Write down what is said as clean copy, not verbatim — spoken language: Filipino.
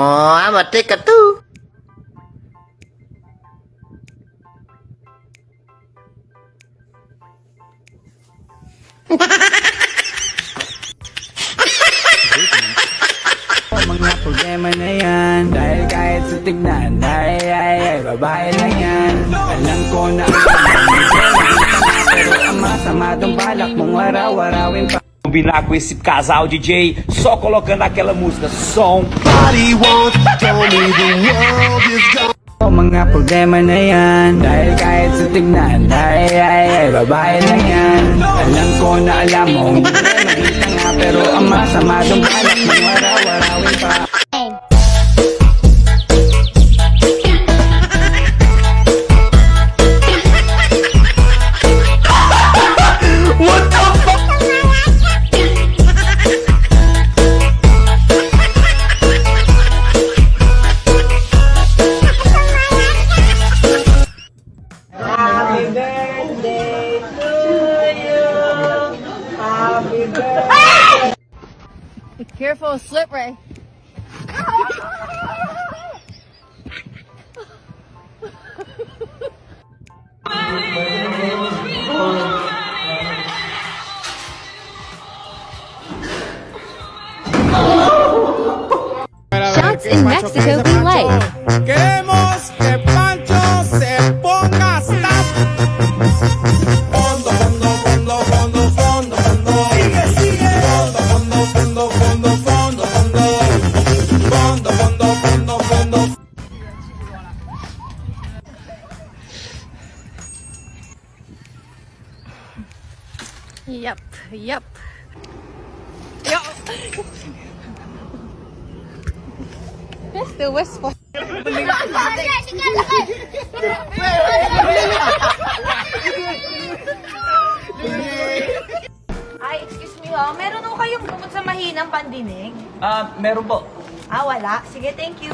Oh, I'm a ticker too. Mga problema na yan, dahil kahit sa tignan, ay, babae lang yan. Alam ko na pero ang masama tong balak mong araw-arawin pa. Combinar com esse casal DJ, só colocando aquela música, som. Body won't tell me the world is gone. Mga problema na yan, dahil kahit sa tignan, ay, babae lang yan. Alam ko na alam mo, hindi makita nga, pero ang masama tong balak mong araw-arawin pa. Careful, slip Ray. Shots in Mexico be like. Queremos que Pancho se ponga stop. Fondo, fondo, fondo, fondo, fondo, fondo. Sigue, sigue. Fondo, fondo, fondo, fondo, fondo, fondo. Fondo, fondo, fondo, fondo. Yep, yep. It's the wistful. Ay, excuse me ho. Meron ho kayong gamot sa mahinang pandinig? Meron po. Ah, wala. Sige, thank you.